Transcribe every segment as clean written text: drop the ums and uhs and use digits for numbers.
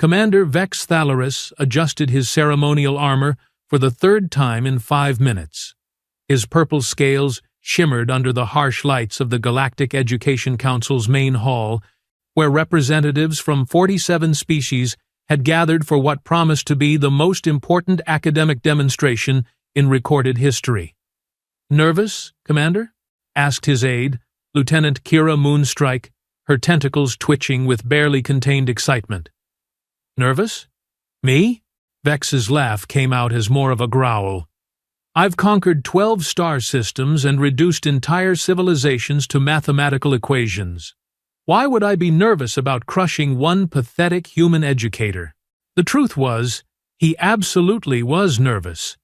Commander Vex Thalaris adjusted his ceremonial armor for the third time in 5 minutes. His purple scales shimmered under the harsh lights of the Galactic Education Council's main hall, where representatives from 47 species had gathered for what promised to be the most important academic demonstration in recorded history. "Nervous, Commander?" asked his aide, Lieutenant Kira Moonstrike, her tentacles twitching with barely contained excitement. "Nervous? Me?" Vex's laugh came out as more of a growl. "I've conquered 12 star systems and reduced entire civilizations to mathematical equations. Why would I be nervous about crushing one pathetic human educator?" The truth was, he absolutely was nervous.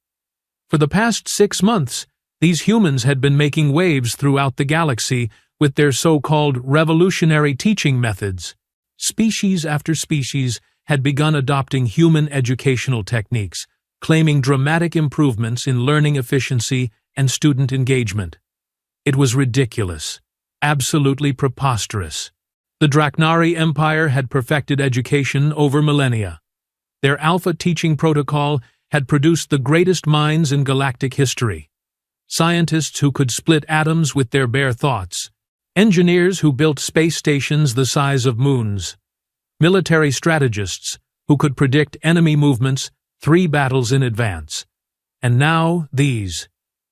For the past 6 months, these humans had been making waves throughout the galaxy with their so-called revolutionary teaching methods. Species after species had begun adopting human educational techniques, claiming dramatic improvements in learning efficiency and student engagement. It was ridiculous, absolutely preposterous. The Draknari Empire had perfected education over millennia. Their Alpha teaching protocol had produced the greatest minds in galactic history. Scientists who could split atoms with their bare thoughts. Engineers who built space stations the size of moons. Military strategists who could predict enemy movements 3 battles in advance. And now these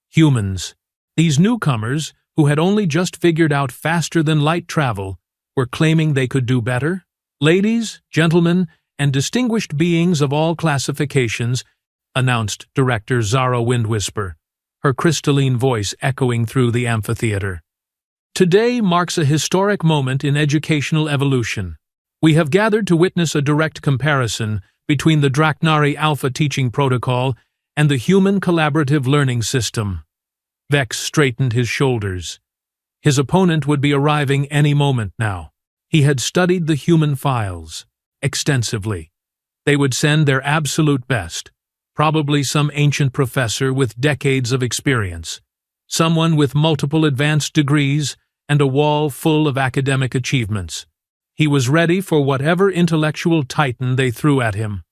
humans, these newcomers who had only just figured out faster-than-light travel, were claiming they could do better? "Ladies, gentlemen, and distinguished beings of all classifications," announced Director Zara Windwhisper, her crystalline voice echoing through the amphitheater. "Today marks a historic moment in educational evolution. We have gathered to witness a direct comparison between the Draknari Alpha teaching protocol and the human collaborative learning system." Vex straightened his shoulders. His opponent would be arriving any moment now. He had studied the human files extensively. They would send their absolute best, probably some ancient professor with decades of experience, someone with multiple advanced degrees and a wall full of academic achievements. He was ready for whatever intellectual titan they threw at him.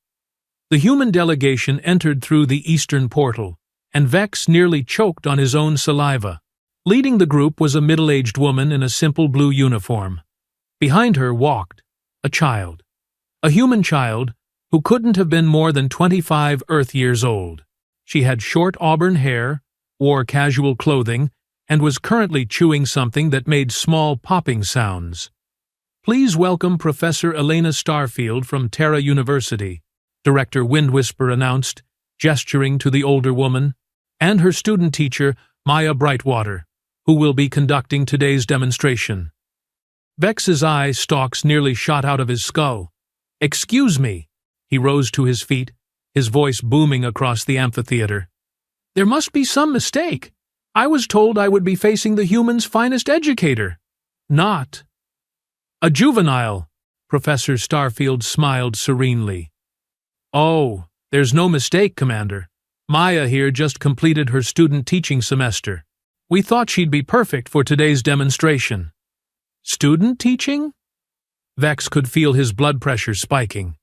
The human delegation entered through the eastern portal, and Vex nearly choked on his own saliva. Leading the group was a middle-aged woman in a simple blue uniform. Behind her walked a child, a human child who couldn't have been more than 25 Earth years old. She had short auburn hair, wore casual clothing, and was currently chewing something that made small popping sounds. "Please welcome Professor Elena Starfield from Terra University," Director Windwhisper announced, gesturing to the older woman, "and her student teacher, Maya Brightwater, who will be conducting today's demonstration." Vex's eye stalks nearly shot out of his skull. "Excuse me." He rose to his feet, his voice booming across the amphitheater. "There must be some mistake. I was told I would be facing the human's finest educator. Not a juvenile." Professor Starfield smiled serenely. "Oh, there's no mistake, Commander. Maya here just completed her student teaching semester. We thought she'd be perfect for today's demonstration." "Student teaching?" Vex could feel his blood pressure spiking.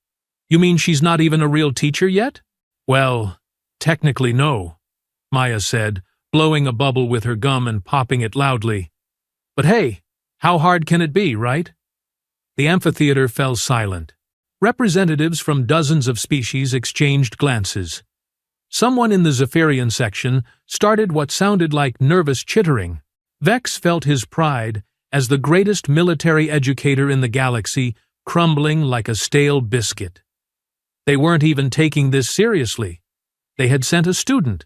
"You mean she's not even a real teacher yet?" "Well, technically no," Maya said, blowing a bubble with her gum and popping it loudly. "But hey, how hard can it be, right?" The amphitheater fell silent. Representatives from dozens of species exchanged glances. Someone in the Zephyrian section started what sounded like nervous chittering. Vex felt his pride as the greatest military educator in the galaxy crumbling like a stale biscuit. They weren't even taking this seriously. They had sent a student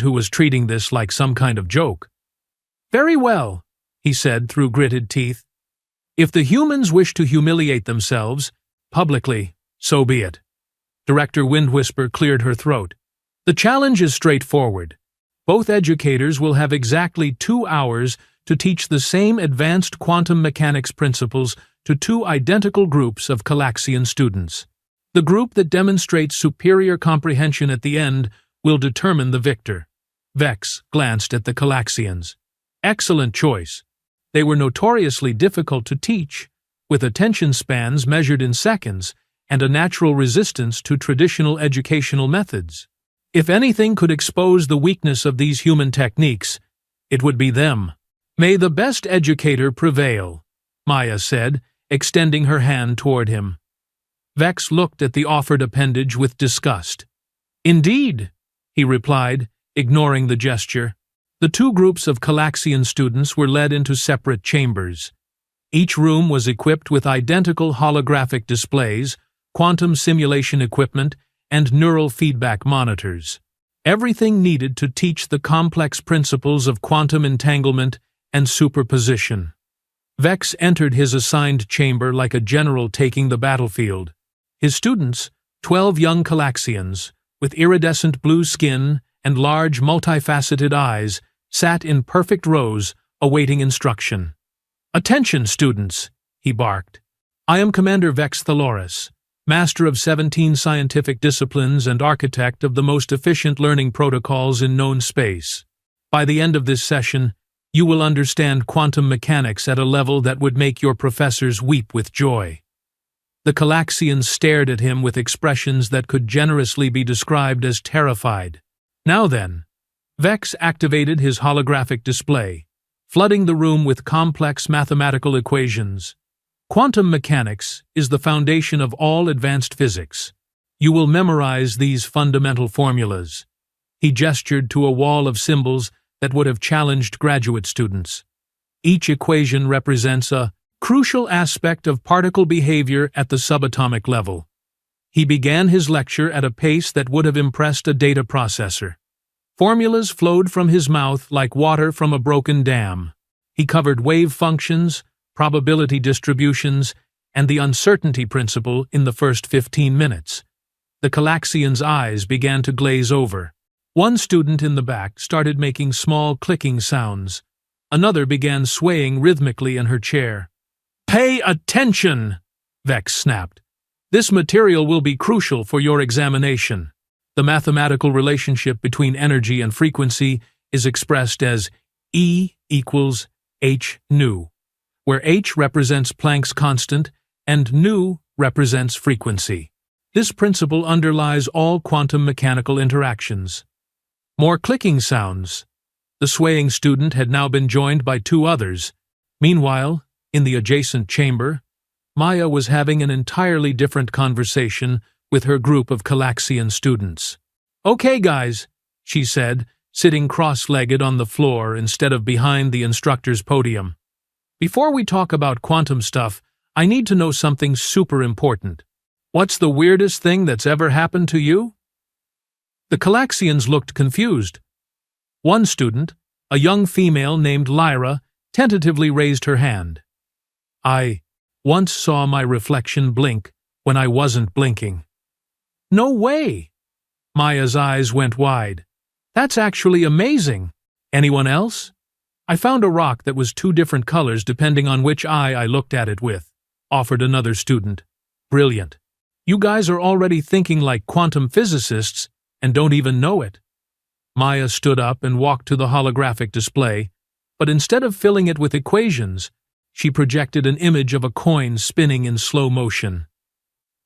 who was treating this like some kind of joke. "Very well," he said through gritted teeth. "If the humans wish to humiliate themselves publicly, so be it." Director Windwhisper cleared her throat. "The challenge is straightforward. Both educators will have exactly 2 hours to teach the same advanced quantum mechanics principles to 2 identical groups of Calaxian students. The group that demonstrates superior comprehension at the end will determine the victor." Vex glanced at the Calaxians. Excellent choice. They were notoriously difficult to teach, with attention spans measured in seconds and a natural resistance to traditional educational methods. If anything could expose the weakness of these human techniques, it would be them. "May the best educator prevail," Maya said, extending her hand toward him. Vex looked at the offered appendage with disgust. "Indeed," he replied, ignoring the gesture. The two groups of Galaxian students were led into separate chambers. Each room was equipped with identical holographic displays, quantum simulation equipment, and neural feedback monitors. Everything needed to teach the complex principles of quantum entanglement and superposition. Vex entered his assigned chamber like a general taking the battlefield. His students, 12 young Galaxians, with iridescent blue skin and large multifaceted eyes, sat in perfect rows, awaiting instruction. "Attention, students," he barked. "I am Commander Vex Thaloris, master of 17 scientific disciplines and architect of the most efficient learning protocols in known space. By the end of this session, you will understand quantum mechanics at a level that would make your professors weep with joy." The Galaxians stared at him with expressions that could generously be described as terrified. Now then, Vex activated his holographic display, flooding the room with complex mathematical equations. "Quantum mechanics is the foundation of all advanced physics. You will memorize these fundamental formulas." He gestured to a wall of symbols that would have challenged graduate students. Each equation represents a crucial aspect of particle behavior at the subatomic level. He began his lecture at a pace that would have impressed a data processor. Formulas flowed from his mouth like water from a broken dam. He covered wave functions, probability distributions, and the uncertainty principle in the first 15 minutes. The Galaxian's eyes began to glaze over. One student in the back started making small clicking sounds. Another began swaying rhythmically in her chair. "Pay attention!" Vex snapped. "This material will be crucial for your examination. The mathematical relationship between energy and frequency is expressed as E equals h nu, where h represents Planck's constant and nu represents frequency. This principle underlies all quantum mechanical interactions." More clicking sounds. The swaying student had now been joined by two others. Meanwhile, in the adjacent chamber, Maya was having an entirely different conversation with her group of Galaxian students. "Okay, guys," she said, sitting cross-legged on the floor instead of behind the instructor's podium. "Before we talk about quantum stuff, I need to know something super important. What's the weirdest thing that's ever happened to you?" The Galaxians looked confused. One student, a young female named Lyra, tentatively raised her hand. "I once saw my reflection blink when I wasn't blinking." "No way!" Maya's eyes went wide. "That's actually amazing. Anyone else?" "I found a rock that was two different colors depending on which eye I looked at it with," offered another student. "Brilliant. You guys are already thinking like quantum physicists and don't even know it." Maya stood up and walked to the holographic display, but instead of filling it with equations, she projected an image of a coin spinning in slow motion.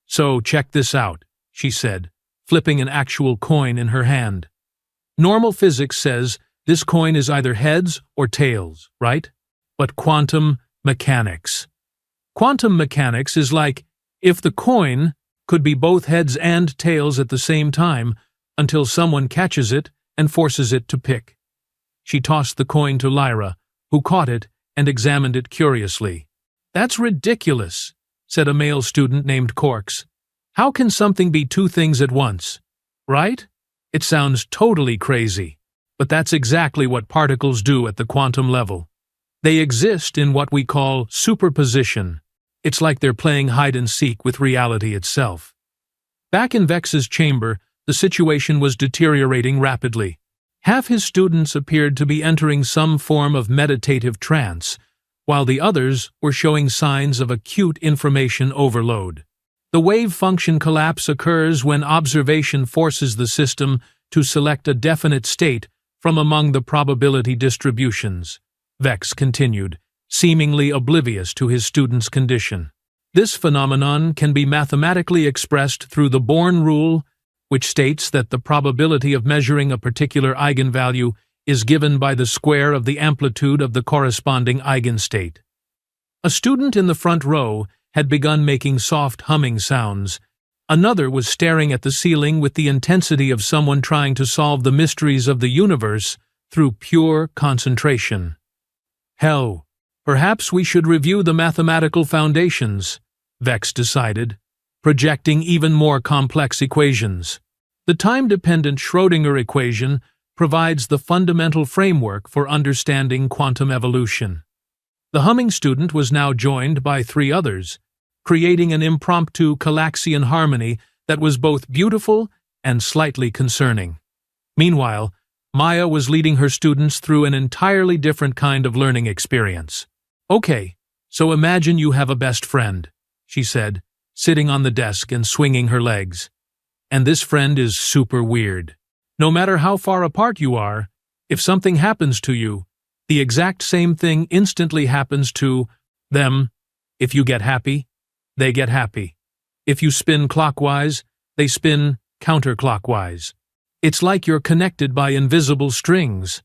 "So, check this out," she said, flipping an actual coin in her hand. "Normal physics says this coin is either heads or tails, right? But quantum mechanics. Quantum mechanics is like if the coin could be both heads and tails at the same time until someone catches it and forces it to pick." She tossed the coin to Lyra, who caught it and examined it curiously. "That's ridiculous," said a male student named Corks. "How can something be two things at once? Right? It sounds totally crazy. But that's exactly what particles do at the quantum level. They exist in what we call superposition. It's like they're playing hide-and-seek with reality itself." Back in Vex's chamber, the situation was deteriorating rapidly. Half his students appeared to be entering some form of meditative trance, while the others were showing signs of acute information overload. The wave function collapse occurs when observation forces the system to select a definite state from among the probability distributions, Vex continued, seemingly oblivious to his students' condition. This phenomenon can be mathematically expressed through the Born rule, which states that the probability of measuring a particular eigenvalue is given by the square of the amplitude of the corresponding eigenstate. A student in the front row had begun making soft humming sounds. Another was staring at the ceiling with the intensity of someone trying to solve the mysteries of the universe through pure concentration. Hell, perhaps we should review the mathematical foundations, Vex decided, projecting even more complex equations. The time-dependent Schrödinger equation provides the fundamental framework for understanding quantum evolution. The humming student was now joined by 3 others, creating an impromptu Galaxian harmony that was both beautiful and slightly concerning. Meanwhile, Maya was leading her students through an entirely different kind of learning experience. "Okay, so imagine you have a best friend," she said, sitting on the desk and swinging her legs. "And this friend is super weird. No matter how far apart you are, if something happens to you, the exact same thing instantly happens to them. If you get happy, they get happy. If you spin clockwise, they spin counterclockwise. It's like you're connected by invisible strings."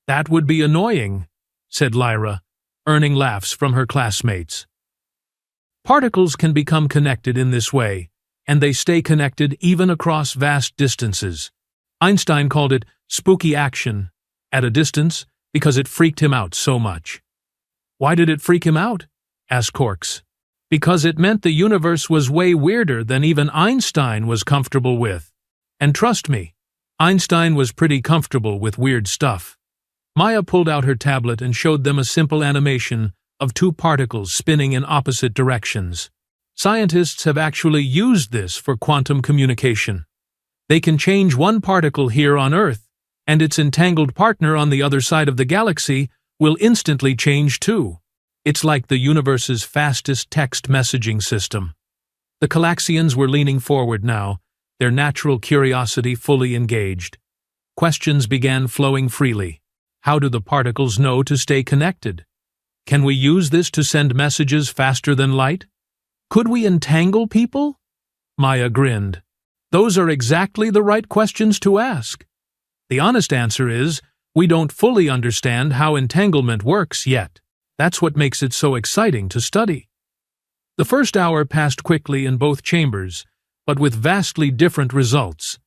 "That would be annoying," said Lyra, earning laughs from her classmates. Particles can become connected in this way, and they stay connected even across vast distances. Einstein called it spooky action at a distance because it freaked him out so much. "Why did it freak him out?" asked Corks. "Because it meant the universe was way weirder than even Einstein was comfortable with. And trust me, Einstein was pretty comfortable with weird stuff." Maya pulled out her tablet and showed them a simple animation of 2 particles spinning in opposite directions. Scientists have actually used this for quantum communication. They can change one particle here on Earth, and its entangled partner on the other side of the galaxy will instantly change too. It's like the universe's fastest text messaging system. The Galaxians were leaning forward now, their natural curiosity fully engaged. Questions began flowing freely. How do the particles know to stay connected? Can we use this to send messages faster than light? Could we entangle people? Maya grinned. Those are exactly the right questions to ask. The honest answer is, we don't fully understand how entanglement works yet. That's what makes it so exciting to study. The first hour passed quickly in both chambers, but with vastly different results.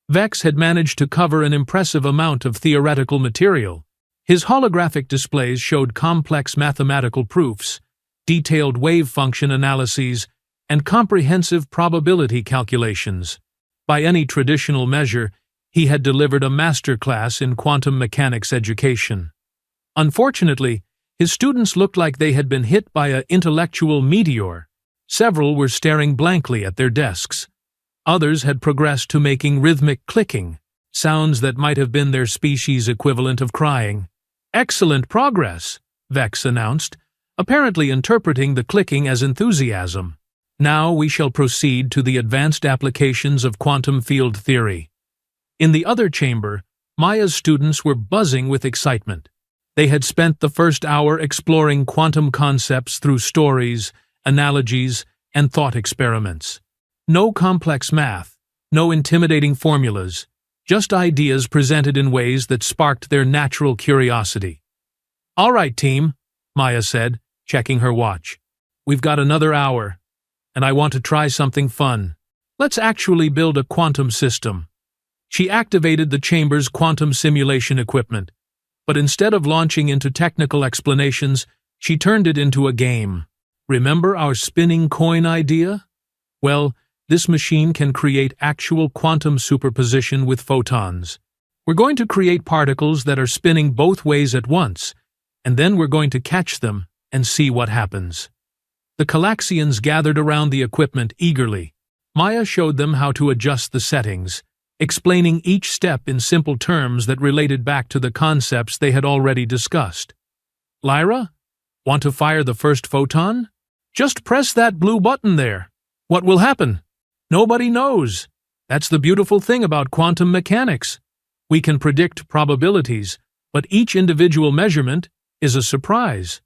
Vex had managed to cover an impressive amount of theoretical material. His holographic displays showed complex mathematical proofs, detailed wave function analyses, and comprehensive probability calculations. By any traditional measure, he had delivered a masterclass in quantum mechanics education. Unfortunately, his students looked like they had been hit by an intellectual meteor. Several were staring blankly at their desks. Others had progressed to making rhythmic clicking, sounds that might have been their species' equivalent of crying. "Excellent progress," Vex announced, apparently interpreting the clicking as enthusiasm. "Now we shall proceed to the advanced applications of quantum field theory." In the other chamber, Maya's students were buzzing with excitement. They had spent the first hour exploring quantum concepts through stories, analogies, and thought experiments. No complex math, no intimidating formulas, just ideas presented in ways that sparked their natural curiosity. "All right, team," Maya said, checking her watch. "We've got another hour, and I want to try something fun. Let's actually build a quantum system." She activated the chamber's quantum simulation equipment, but instead of launching into technical explanations, she turned it into a game. "Remember our spinning coin idea? Well, this machine can create actual quantum superposition with photons. We're going to create particles that are spinning both ways at once, and then we're going to catch them and see what happens." The Galaxians gathered around the equipment eagerly. Maya showed them how to adjust the settings, explaining each step in simple terms that related back to the concepts they had already discussed. "Lyra, want to fire the first photon? Just press that blue button there. What will happen? Nobody knows. That's the beautiful thing about quantum mechanics. We can predict probabilities, but each individual measurement is a surprise."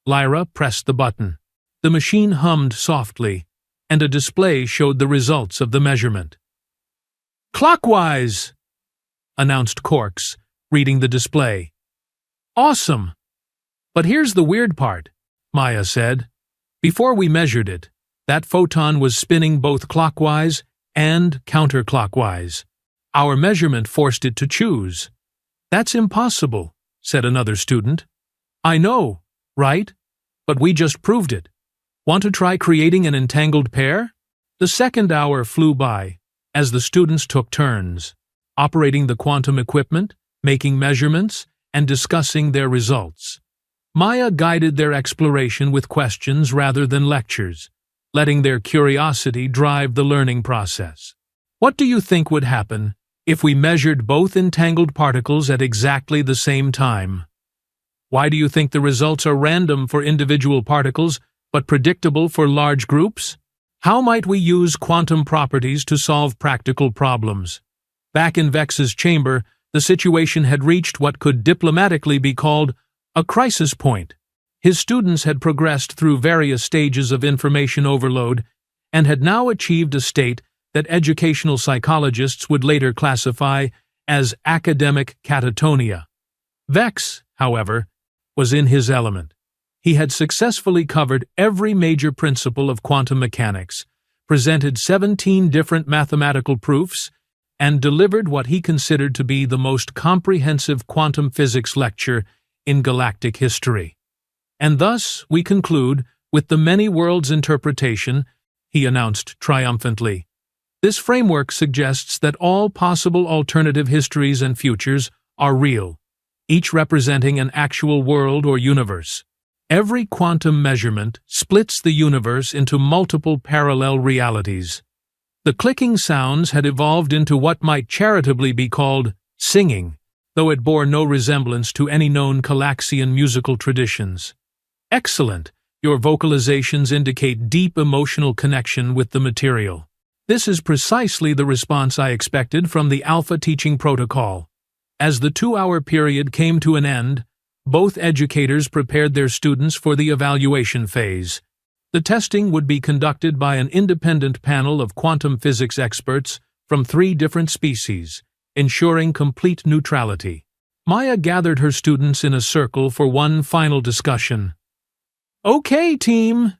Lyra pressed the button. The machine hummed softly, and a display showed the results of the measurement. "Clockwise!" announced Corks, reading the display. "Awesome! But here's the weird part," Maya said. "Before we measured it, that photon was spinning both clockwise and counterclockwise. Our measurement forced it to choose." "That's impossible," said another student. "I know, right? But we just proved it. Want to try creating an entangled pair?" The second hour flew by, as the students took turns, operating the quantum equipment, making measurements, and discussing their results. Maya guided their exploration with questions rather than lectures, letting their curiosity drive the learning process. "What do you think would happen if we measured both entangled particles at exactly the same time? Why do you think the results are random for individual particles but predictable for large groups? How might we use quantum properties to solve practical problems?" Back in Vex's chamber, the situation had reached what could diplomatically be called a crisis point. His students had progressed through various stages of information overload and had now achieved a state that educational psychologists would later classify as academic catatonia. Vex, however, was in his element. He had successfully covered every major principle of quantum mechanics, presented 17 different mathematical proofs, and delivered what he considered to be the most comprehensive quantum physics lecture in galactic history. "And thus we conclude with the many worlds interpretation," he announced triumphantly. "This framework suggests that all possible alternative histories and futures are real, each representing an actual world or universe. Every quantum measurement splits the universe into multiple parallel realities." The clicking sounds had evolved into what might charitably be called singing, though it bore no resemblance to any known Galaxian musical traditions. "Excellent! Your vocalizations indicate deep emotional connection with the material. This is precisely the response I expected from the Alpha teaching protocol." As the 2-hour period came to an end, both educators prepared their students for the evaluation phase. The testing would be conducted by an independent panel of quantum physics experts from 3 different species, ensuring complete neutrality. Maya gathered her students in a circle for one final discussion. "Okay, team.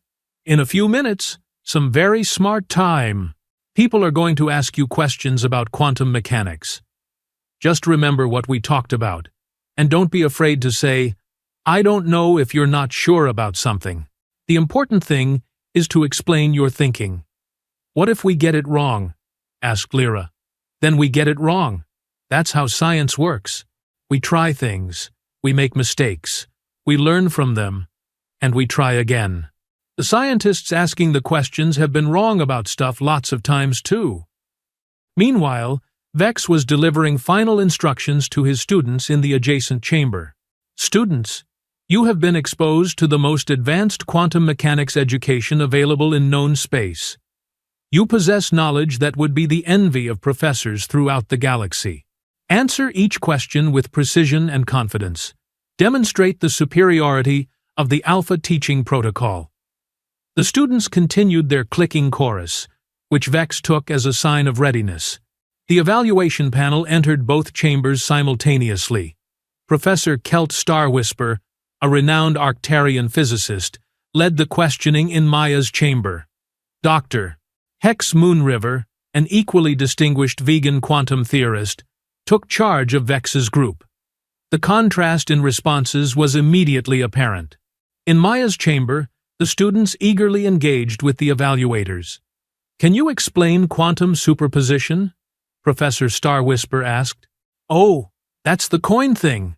In a few minutes, some very smart time. People are going to ask you questions about quantum mechanics. Just remember what we talked about, and don't be afraid to say, 'I don't know,' if you're not sure about something. The important thing is to explain your thinking." "What if we get it wrong?" asked Lyra. "Then we get it wrong. That's how science works. We try things, we make mistakes, we learn from them, and we try again. The scientists asking the questions have been wrong about stuff lots of times too." Meanwhile, Vex was delivering final instructions to his students in the adjacent chamber. "Students, you have been exposed to the most advanced quantum mechanics education available in known space. You possess knowledge that would be the envy of professors throughout the galaxy. Answer each question with precision and confidence. Demonstrate the superiority of the Alpha teaching protocol." The students continued their clicking chorus, which Vex took as a sign of readiness. The evaluation panel entered both chambers simultaneously. Professor Kelt Starwhisper, a renowned Arctarian physicist, led the questioning in Maya's chamber. Dr. Hex Moonriver, an equally distinguished vegan quantum theorist, took charge of Vex's group. The contrast in responses was immediately apparent. In Maya's chamber, the students eagerly engaged with the evaluators. "Can you explain quantum superposition?" Professor Starwhisper asked. "Oh, that's the coin thing,"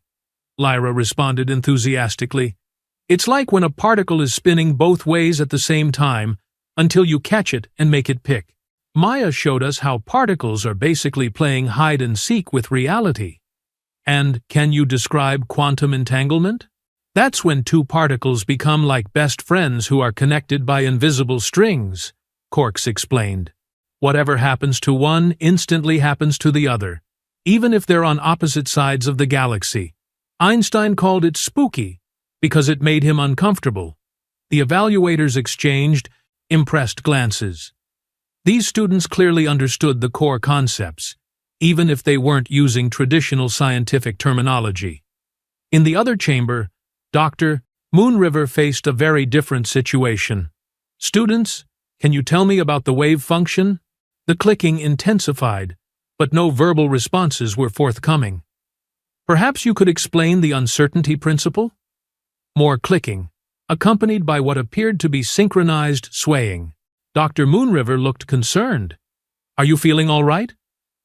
Lyra responded enthusiastically. "It's like when a particle is spinning both ways at the same time until you catch it and make it pick." Maya showed us how particles are basically playing hide-and-seek with reality. "And can you describe quantum entanglement?" "That's when 2 particles become like best friends who are connected by invisible strings," Corks explained. "Whatever happens to one instantly happens to the other, even if they're on opposite sides of the galaxy. Einstein called it spooky because it made him uncomfortable. The evaluators exchanged impressed glances. These students clearly understood the core concepts, even if they weren't using traditional scientific terminology. In the other chamber, Dr. Moonriver faced a very different situation. "Students, can you tell me about the wave function?" The clicking intensified, but no verbal responses were forthcoming. "Perhaps you could explain the uncertainty principle?" More clicking, accompanied by what appeared to be synchronized swaying. Dr. Moonriver looked concerned. "Are you feeling all right?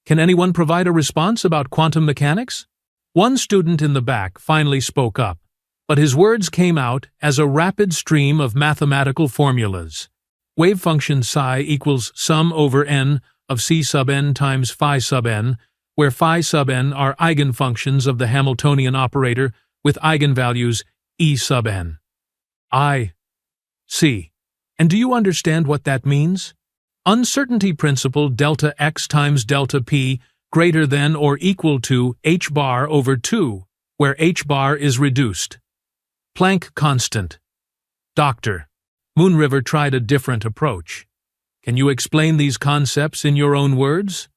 Can anyone provide a response about quantum mechanics?" One student in the back finally spoke up, but his words came out as a rapid stream of mathematical formulas. Wave function psi equals sum over n of c sub n times phi sub n, where phi sub n are eigenfunctions of the Hamiltonian operator with eigenvalues e sub n. I see. And do you understand what that means? Uncertainty principle delta x times delta p greater than or equal to h bar over 2, where h bar is reduced. Planck constant. Dr. Moonriver tried a different approach. "Can you explain these concepts in your own words?"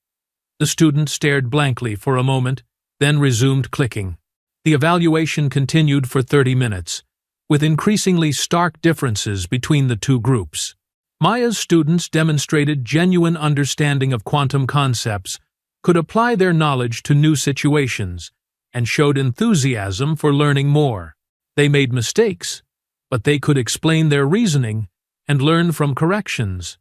The student stared blankly for a moment, then resumed clicking. The evaluation continued for 30 minutes, with increasingly stark differences between the two groups. Maya's students demonstrated genuine understanding of quantum concepts, could apply their knowledge to new situations, and showed enthusiasm for learning more. They made mistakes, but they could explain their reasoning and learn from corrections.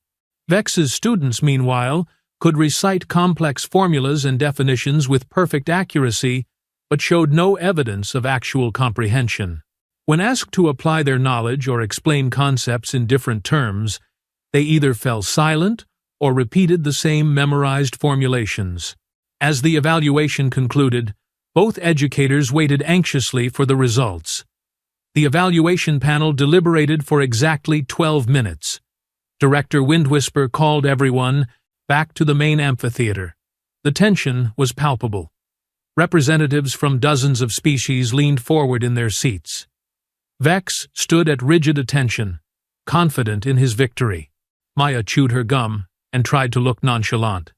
Vex's students, meanwhile, could recite complex formulas and definitions with perfect accuracy, but showed no evidence of actual comprehension. When asked to apply their knowledge or explain concepts in different terms, they either fell silent or repeated the same memorized formulations. As the evaluation concluded, both educators waited anxiously for the results. The evaluation panel deliberated for exactly 12 minutes. Director Windwhisper called everyone back to the main amphitheater. The tension was palpable. Representatives from dozens of species leaned forward in their seats. Vex stood at rigid attention, confident in his victory. Maya chewed her gum and tried to look nonchalant.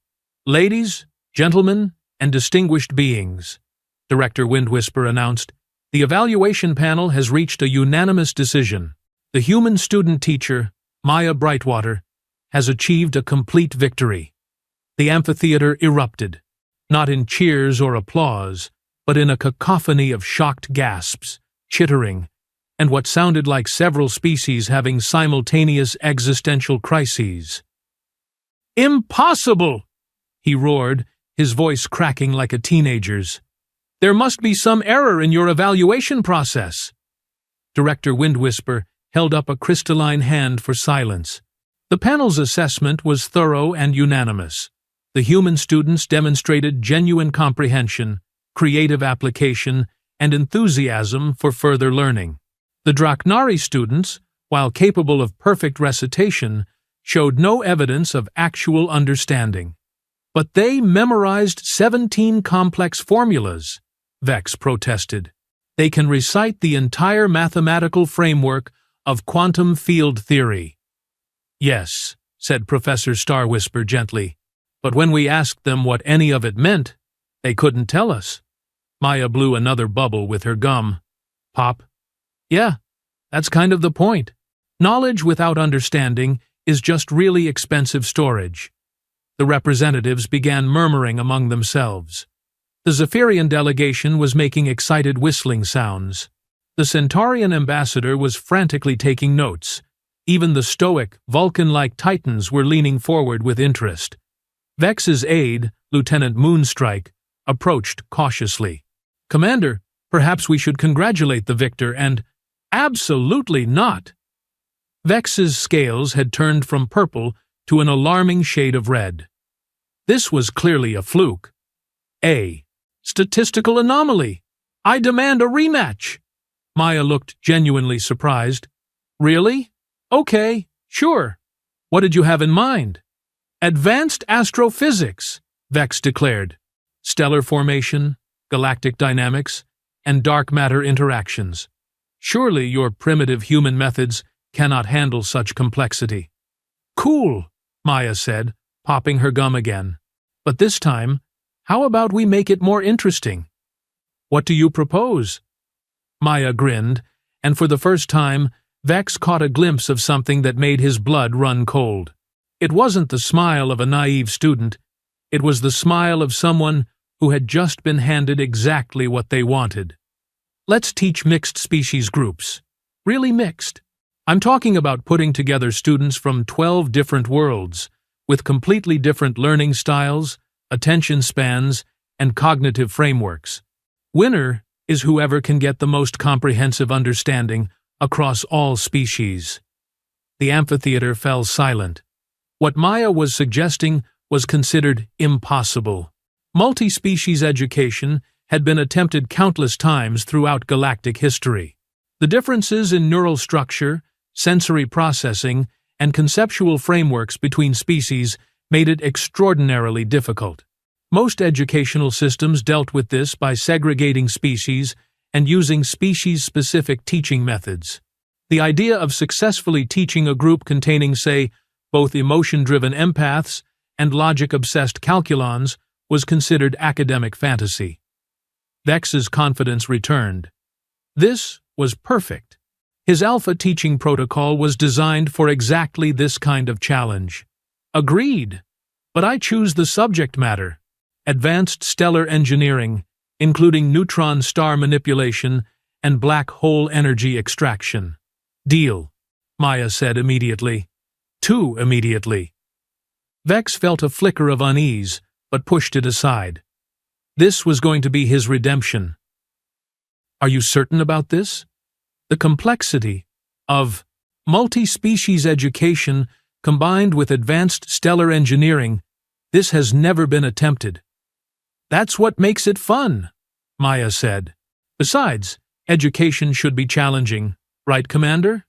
"Ladies, gentlemen, and distinguished beings," Director Windwhisper announced, "the evaluation panel has reached a unanimous decision. The human student teacher, Maya Brightwater, has achieved a complete victory." The amphitheater erupted, not in cheers or applause, but in a cacophony of shocked gasps, chittering, and what sounded like several species having simultaneous existential crises. "Impossible!" he roared, his voice cracking like a teenager's. "There must be some error in your evaluation process." Director Windwhisper held up a crystalline hand for silence. The panel's assessment was thorough and unanimous. The human students demonstrated genuine comprehension, creative application, and enthusiasm for further learning. The Draknari students, while capable of perfect recitation, showed no evidence of actual understanding. "But they memorized 17 complex formulas," Vex protested. "They can recite the entire mathematical framework of quantum field theory." "Yes," said Professor Starwhisper gently, "but when we asked them what any of it meant, they couldn't tell us." Maya blew another bubble with her gum. "Pop. Yeah, that's kind of the point. Knowledge without understanding is just really expensive storage." The representatives began murmuring among themselves. The Zephyrian delegation was making excited whistling sounds. The Centaurian ambassador was frantically taking notes. Even the stoic, Vulcan-like Titans were leaning forward with interest. Vex's aide, Lieutenant Moonstrike, approached cautiously. "Commander, perhaps we should congratulate the victor and—" "Absolutely not!" Vex's scales had turned from purple to an alarming shade of red. This was clearly a fluke. A statistical anomaly. I demand a rematch. Maya looked genuinely surprised. "Really? Okay, sure. What did you have in mind?" "Advanced astrophysics," Vex declared. "Stellar formation, galactic dynamics, and dark matter interactions. Surely your primitive human methods cannot handle such complexity. Cool, Maya said, popping her gum again. But this time, how about we make it more interesting? What do you propose? Maya grinned, and for the first time, Vex caught a glimpse of something that made his blood run cold. It wasn't the smile of a naive student. It was the smile of someone who had just been handed exactly what they wanted. Let's teach mixed species groups. Really mixed. I'm talking about putting together students from 12 different worlds, with completely different learning styles, attention spans, and cognitive frameworks. Winner is whoever can get the most comprehensive understanding across all species. The amphitheater fell silent. What Maya was suggesting was considered impossible. Multi-species education had been attempted countless times throughout galactic history. The differences in neural structure, sensory processing, and conceptual frameworks between species made it extraordinarily difficult. Most educational systems dealt with this by segregating species and using species-specific teaching methods. The idea of successfully teaching a group containing, say, both emotion-driven empaths and logic-obsessed calculons was considered academic fantasy. Vex's confidence returned. This was perfect. His alpha teaching protocol was designed for exactly this kind of challenge. Agreed, but I choose the subject matter. Advanced stellar engineering, including neutron star manipulation and black hole energy extraction. Deal, Maya said immediately. Too immediately. Vex felt a flicker of unease, but pushed it aside. This was going to be his redemption. Are you certain about this? The complexity of multi-species education combined with advanced stellar engineering, this has never been attempted. That's what makes it fun, Maya said. Besides, education should be challenging, right, Commander?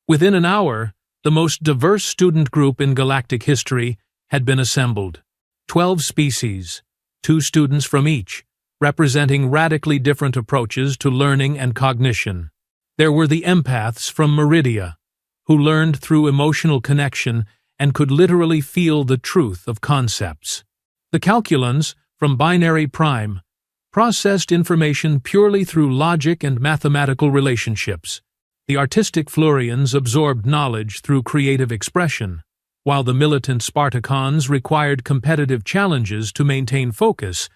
Within an hour, the most diverse student group in galactic history had been assembled. 12 species, 2 students from each, representing radically different approaches to learning and cognition. There were the empaths from Meridia, who learned through emotional connection and could literally feel the truth of concepts. The calculons from Binary Prime processed information purely through logic and mathematical relationships. The artistic Florians absorbed knowledge through creative expression, while the militant Spartacons required competitive challenges to maintain focus.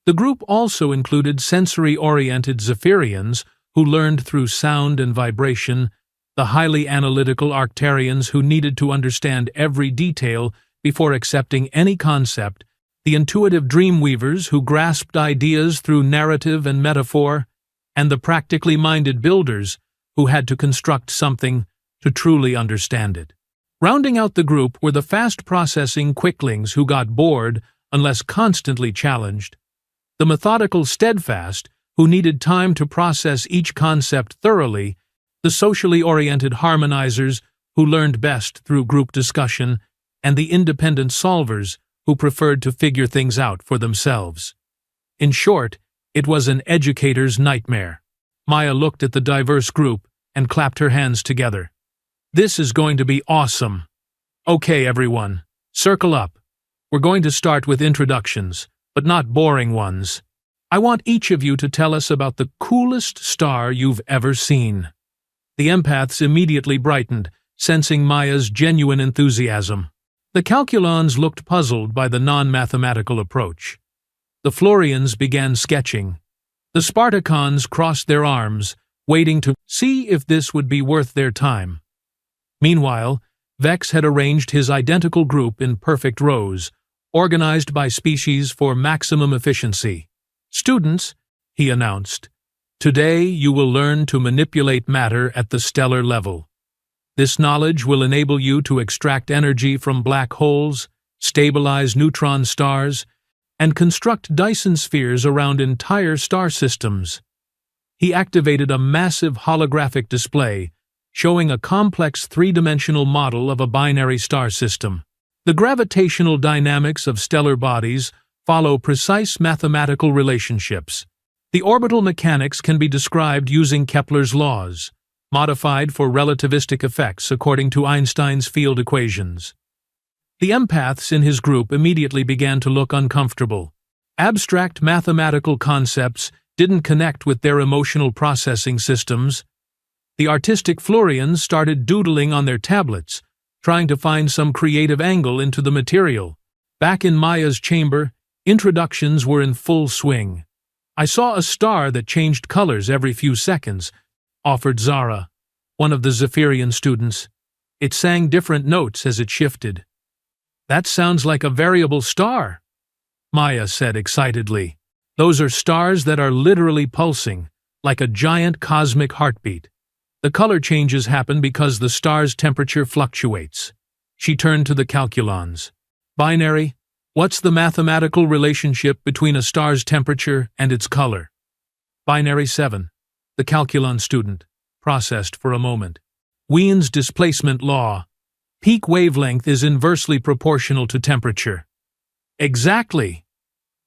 The group also included sensory-oriented Zephyrians who learned through sound and vibration, the highly analytical Arcturians who needed to understand every detail before accepting any concept, the intuitive Dreamweavers who grasped ideas through narrative and metaphor, and the practically minded Builders who had to construct something to truly understand it. Rounding out the group were the fast-processing Quicklings who got bored unless constantly challenged, the methodical Steadfast who needed time to process each concept thoroughly, the socially oriented Harmonizers who learned best through group discussion, and the independent Solvers who preferred to figure things out for themselves. In short, it was an educator's nightmare. Maya looked at the diverse group and clapped her hands together. This is going to be awesome. Okay, everyone, circle up. We're going to start with introductions, but not boring ones. I want each of you to tell us about the coolest star you've ever seen. The empaths immediately brightened, sensing Maya's genuine enthusiasm. The calculons looked puzzled by the non-mathematical approach. The Florians began sketching. The Spartacons crossed their arms, waiting to see if this would be worth their time. Meanwhile, Vex had arranged his identical group in perfect rows, organized by species for maximum efficiency. Students, he announced, today you will learn to manipulate matter at the stellar level. This knowledge will enable you to extract energy from black holes, stabilize neutron stars, and construct Dyson spheres around entire star systems. He activated a massive holographic display, showing a complex three-dimensional model of a binary star system. The gravitational dynamics of stellar bodies follow precise mathematical relationships. The orbital mechanics can be described using Kepler's laws, modified for relativistic effects according to Einstein's field equations. The empaths in his group immediately began to look uncomfortable. Abstract mathematical concepts didn't connect with their emotional processing systems. The artistic Florians started doodling on their tablets, trying to find some creative angle into the material. Back in Maya's chamber, introductions were in full swing. "I saw a star that changed colors every few seconds," offered Zara, one of the Zephyrian students. "It sang different notes as it shifted." "That sounds like a variable star," Maya said excitedly. "Those are stars that are literally pulsing, like a giant cosmic heartbeat. The color changes happen because the star's temperature fluctuates." She turned to the calculons. "Binary, what's the mathematical relationship between a star's temperature and its color?" "Binary 7, the calculon student processed for a moment. "Wien's displacement law. Peak wavelength is inversely proportional to temperature." "Exactly.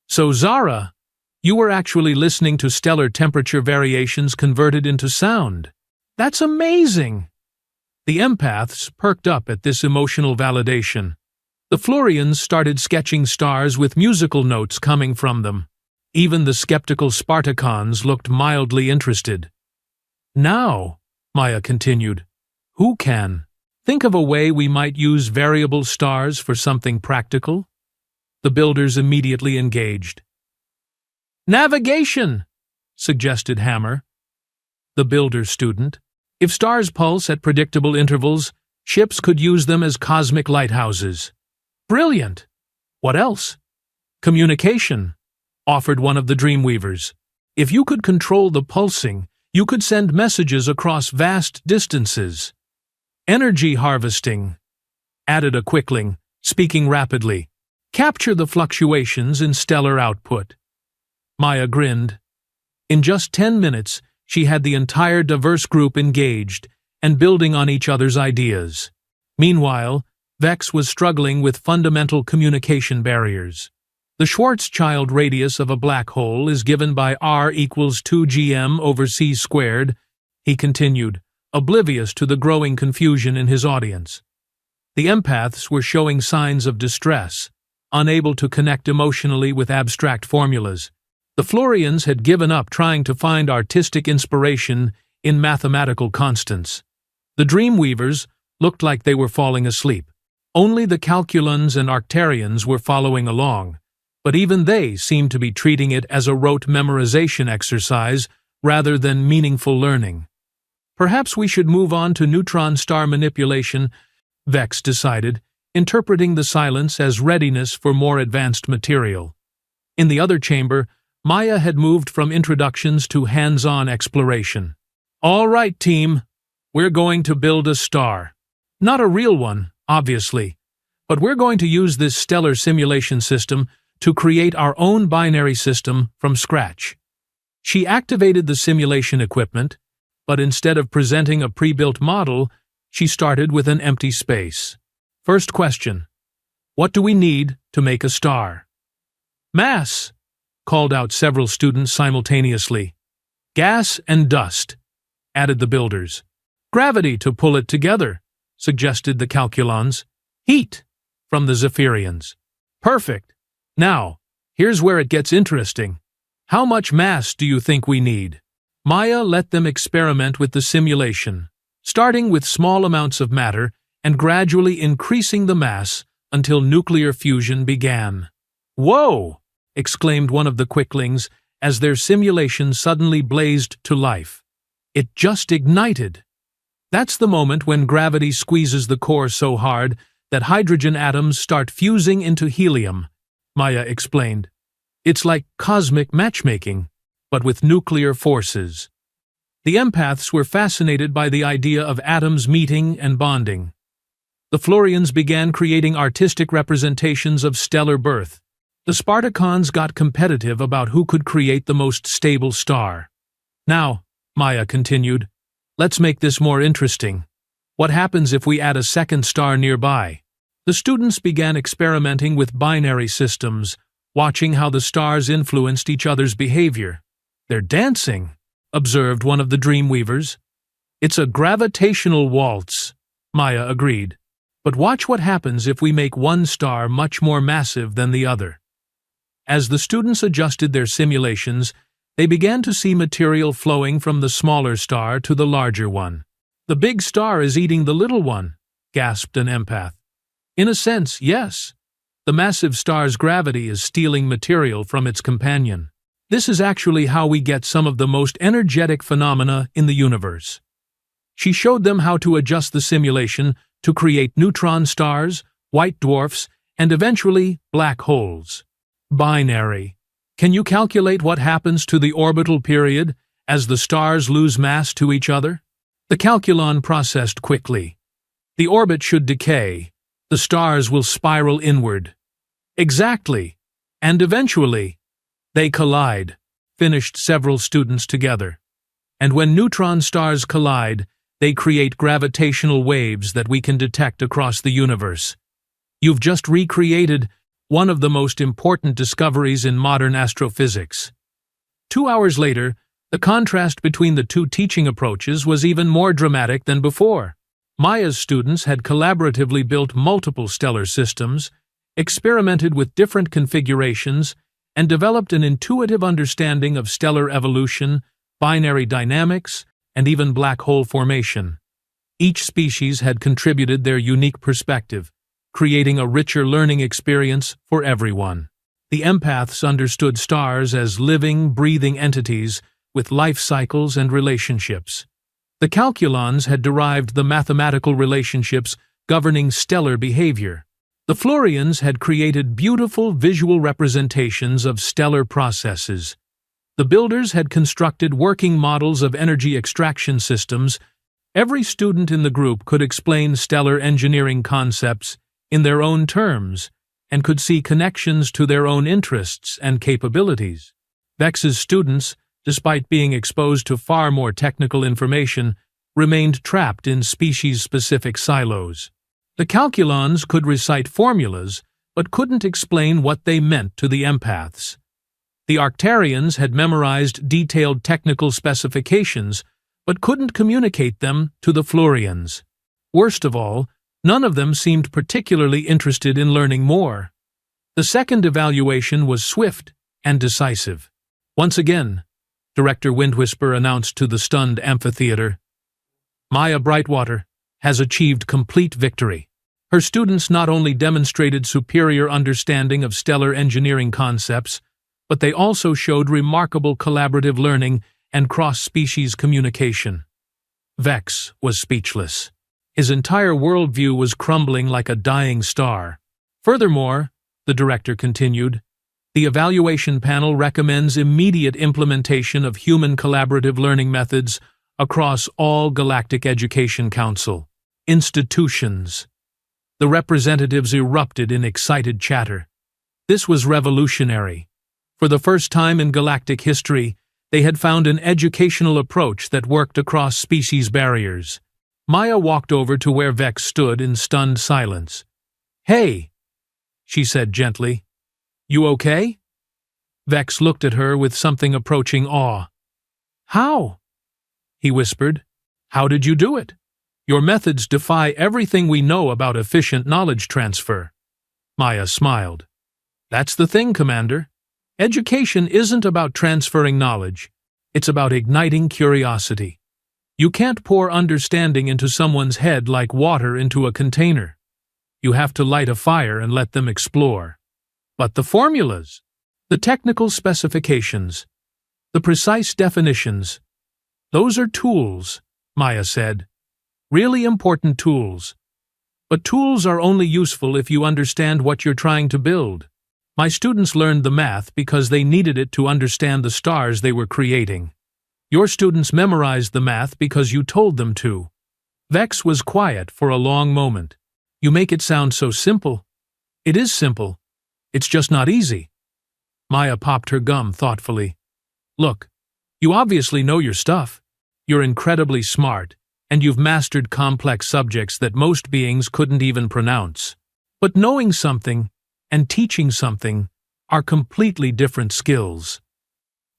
So Zara, you were actually listening to stellar temperature variations converted into sound. That's amazing!" The empaths perked up at this emotional validation. The Florians started sketching stars with musical notes coming from them. Even the skeptical Spartacons looked mildly interested. "Now," Maya continued, "who can think of a way we might use variable stars for something practical?" The builders immediately engaged. "Navigation," suggested Hammer, the builder student. "If stars pulse at predictable intervals, ships could use them as cosmic lighthouses." "Brilliant! What else?" "Communication," offered one of the Dreamweavers. "If you could control the pulsing, you could send messages across vast distances." "Energy harvesting," added a Quickling, speaking rapidly. "Capture the fluctuations in stellar output." Maya grinned. In just 10 minutes, she had the entire diverse group engaged and building on each other's ideas. Meanwhile, Vex was struggling with fundamental communication barriers. The Schwarzschild radius of a black hole is given by R equals 2gm over c squared, he continued, oblivious to the growing confusion in his audience. The empaths were showing signs of distress, unable to connect emotionally with abstract formulas. The Florians had given up trying to find artistic inspiration in mathematical constants. The Dreamweavers looked like they were falling asleep. Only the Calculons and Arcturians were following along, but even they seemed to be treating it as a rote memorization exercise rather than meaningful learning. "Perhaps we should move on to neutron star manipulation," Vex decided, interpreting the silence as readiness for more advanced material. In the other chamber, Maya had moved from introductions to hands-on exploration. "All right, team, we're going to build a star. Not a real one, obviously, but we're going to use this stellar simulation system to create our own binary system from scratch." She activated the simulation equipment, but instead of presenting a pre-built model, she started with an empty space. First question: what do we need to make a star? "Mass," called out several students simultaneously. "Gas and dust," added the builders. "Gravity to pull it together," suggested the Calculons. "Heat," from the Zephyrians. "Perfect. Now, here's where it gets interesting. How much mass do you think we need?" Maya let them experiment with the simulation, starting with small amounts of matter and gradually increasing the mass until nuclear fusion began. "Whoa!" exclaimed one of the Quicklings as their simulation suddenly blazed to life. "It just ignited." "That's the moment when gravity squeezes the core so hard that hydrogen atoms start fusing into helium," Maya explained. "It's like cosmic matchmaking, but with nuclear forces." The empaths were fascinated by the idea of atoms meeting and bonding. The Florians began creating artistic representations of stellar birth. The Spartacons got competitive about who could create the most stable star. "Now," Maya continued, "let's make this more interesting. What happens if we add a second star nearby?" The students began experimenting with binary systems, watching how the stars influenced each other's behavior. "They're dancing," observed one of the Dreamweavers. It's a gravitational waltz, Maya agreed. But watch what happens if we make one star much more massive than the other. As the students adjusted their simulations, they began to see material flowing from the smaller star to the larger one. The big star is eating the little one, gasped an empath. In a sense, yes. The massive star's gravity is stealing material from its companion. This is actually how we get some of the most energetic phenomena in the universe. She showed them how to adjust the simulation to create neutron stars, white dwarfs, and eventually black holes. Binary. Can you calculate what happens to the orbital period as the stars lose mass to each other? The calculon processed quickly. The orbit should decay. The stars will spiral inward. Exactly. And eventually, they collide, finished several students together. And when neutron stars collide, they create gravitational waves that we can detect across the universe. You've just recreated one of the most important discoveries in modern astrophysics. 2 hours later, the contrast between the two teaching approaches was even more dramatic than before. Maya's students had collaboratively built multiple stellar systems, experimented with different configurations, and developed an intuitive understanding of stellar evolution, binary dynamics, and even black hole formation. Each species had contributed their unique perspective, creating a richer learning experience for everyone. The empaths understood stars as living, breathing entities with life cycles and relationships. The calculons had derived the mathematical relationships governing stellar behavior. The Florians had created beautiful visual representations of stellar processes. The builders had constructed working models of energy extraction systems. Every student in the group could explain stellar engineering concepts in their own terms and could see connections to their own interests and capabilities. Vex's students, despite being exposed to far more technical information, remained trapped in species-specific silos. The calculons could recite formulas, but couldn't explain what they meant to the empaths. The Arcturians had memorized detailed technical specifications, but couldn't communicate them to the Florians. Worst of all, none of them seemed particularly interested in learning more. The second evaluation was swift and decisive. Once again, Director Windwhisper announced to the stunned amphitheater, Maya Brightwater has achieved complete victory. Her students not only demonstrated superior understanding of stellar engineering concepts, but they also showed remarkable collaborative learning and cross-species communication. Vex was speechless. His entire worldview was crumbling like a dying star. Furthermore, the director continued, the evaluation panel recommends immediate implementation of human collaborative learning methods across all Galactic Education Council institutions. The representatives erupted in excited chatter. This was revolutionary. For the first time in galactic history, they had found an educational approach that worked across species barriers. Maya walked over to where Vex stood in stunned silence. Hey, she said gently. You okay? Vex looked at her with something approaching awe. How? He whispered. How did you do it? Your methods defy everything we know about efficient knowledge transfer. Maya smiled. That's the thing, Commander. Education isn't about transferring knowledge. It's about igniting curiosity. You can't pour understanding into someone's head like water into a container. You have to light a fire and let them explore. But the formulas, the technical specifications, the precise definitions, those are tools, Maya said. Really important tools. But tools are only useful if you understand what you're trying to build. My students learned the math because they needed it to understand the stars they were creating. Your students memorized the math because you told them to. Vex was quiet for a long moment. You make it sound so simple. It is simple. It's just not easy. Maya popped her gum thoughtfully. Look, you obviously know your stuff. You're incredibly smart, and you've mastered complex subjects that most beings couldn't even pronounce. But knowing something and teaching something are completely different skills.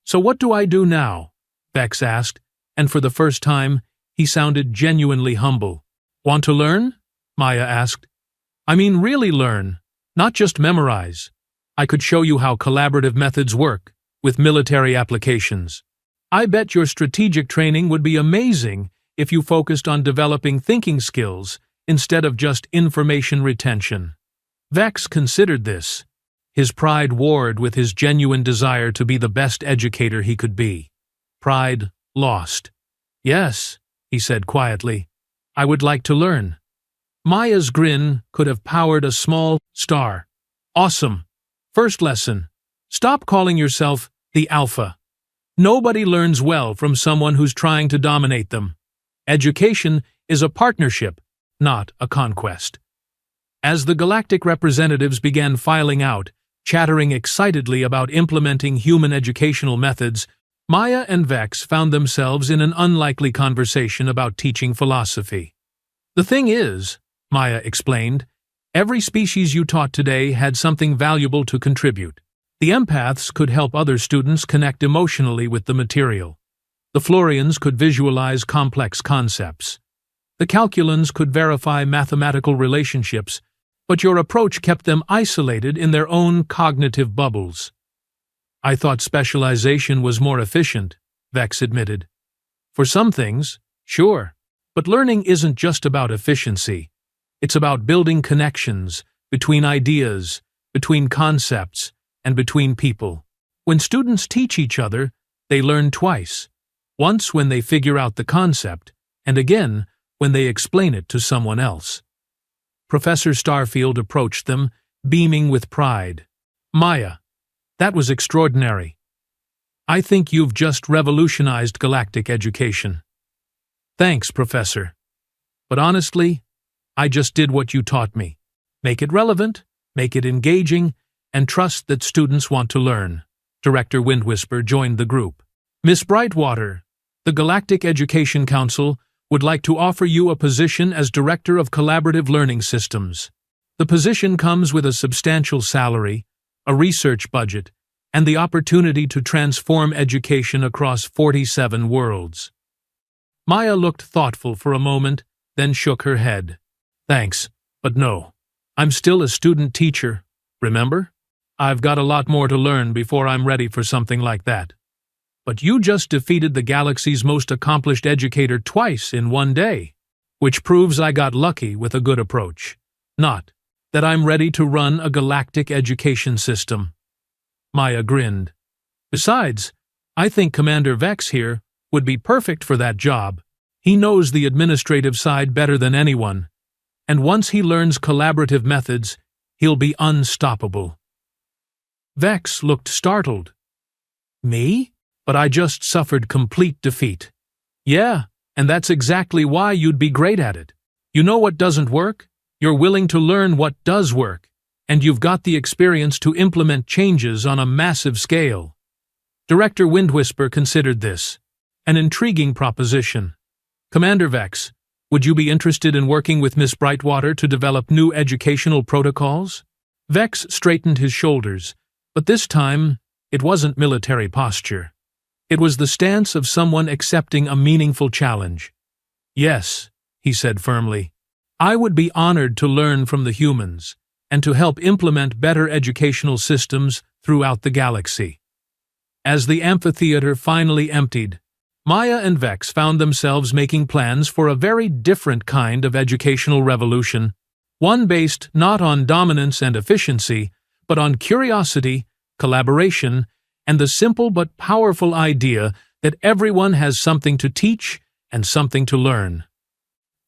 So what do I do now? Vex asked, and for the first time, He sounded genuinely humble. "Want to learn?" Maya asked. "I mean really learn, not just memorize. I could show you how collaborative methods work, with military applications. I bet your strategic training would be amazing if you focused on developing thinking skills instead of just information retention." Vex considered this. His pride warred with his genuine desire to be the best educator he could be. Pride lost. "Yes," he said quietly, "I would like to learn." Maya's grin could have powered a small star. "Awesome. First lesson. Stop calling yourself the Alpha. Nobody learns well from someone who's trying to dominate them. Education is a partnership, not a conquest." As the Galactic representatives began filing out, chattering excitedly about implementing human educational methods, Maya and Vex found themselves in an unlikely conversation about teaching philosophy. "The thing is," Maya explained, "every species you taught today had something valuable to contribute. The empaths could help other students connect emotionally with the material. The Florians could visualize complex concepts. The calculans could verify mathematical relationships, but your approach kept them isolated in their own cognitive bubbles." "I thought specialization was more efficient," Vex admitted. "For some things, sure, but learning isn't just about efficiency. It's about building connections between ideas, between concepts, and between people. When students teach each other, they learn twice. Once when they figure out the concept, and again when they explain it to someone else." Professor Starfield approached them, beaming with pride. "Maya, that was extraordinary. I think you've just revolutionized galactic education." "Thanks, Professor. But honestly, I just did what you taught me. Make it relevant, make it engaging, and trust that students want to learn." Director Windwhisper joined the group. "Miss Brightwater, the Galactic Education Council would like to offer you a position as Director of Collaborative Learning Systems. The position comes with a substantial salary, a research budget, and the opportunity to transform education across 47 worlds." Maya looked thoughtful for a moment, then shook her head. "Thanks, but no. I'm still a student teacher, remember? I've got a lot more to learn before I'm ready for something like that." "But you just defeated the galaxy's most accomplished educator twice in one day, which proves I got lucky with a good approach. Not that I'm ready to run a galactic education system." Maya grinned. "Besides, I think Commander Vex here would be perfect for that job. He knows the administrative side better than anyone, and once he learns collaborative methods, he'll be unstoppable." Vex looked startled. "Me? But I just suffered complete defeat." "Yeah, and that's exactly why you'd be great at it. You know what doesn't work? You're willing to learn what does work, and you've got the experience to implement changes on a massive scale." Director Windwhisper considered this an intriguing proposition. "Commander Vex, would you be interested in working with Miss Brightwater to develop new educational protocols?" Vex straightened his shoulders, but this time it wasn't military posture. It was the stance of someone accepting a meaningful challenge. "Yes," he said firmly. "I would be honored to learn from the humans and to help implement better educational systems throughout the galaxy." As the amphitheater finally emptied, Maya and Vex found themselves making plans for a very different kind of educational revolution, one based not on dominance and efficiency, but on curiosity, collaboration, and the simple but powerful idea that everyone has something to teach and something to learn.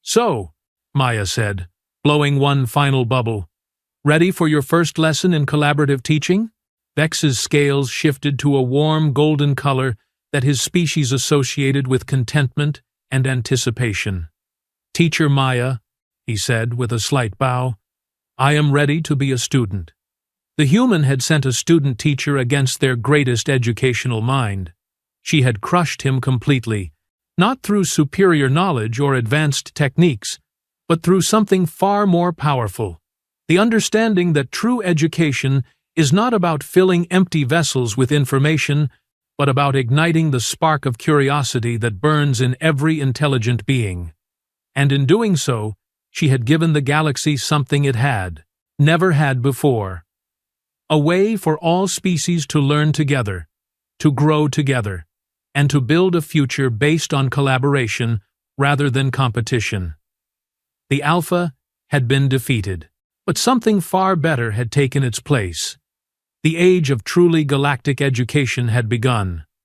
"So," Maya said, blowing one final bubble, "ready for your first lesson in collaborative teaching?" Vex's scales shifted to a warm golden color that his species associated with contentment and anticipation. "Teacher Maya," he said with a slight bow, "I am ready to be a student." The human had sent a student teacher against their greatest educational mind. She had crushed him completely, not through superior knowledge or advanced techniques, but through something far more powerful, the understanding that true education is not about filling empty vessels with information, but about igniting the spark of curiosity that burns in every intelligent being. And in doing so, she had given the galaxy something it had never had before. A way for all species to learn together, to grow together, and to build a future based on collaboration rather than competition. The Alpha had been defeated, but something far better had taken its place. The age of truly galactic education had begun.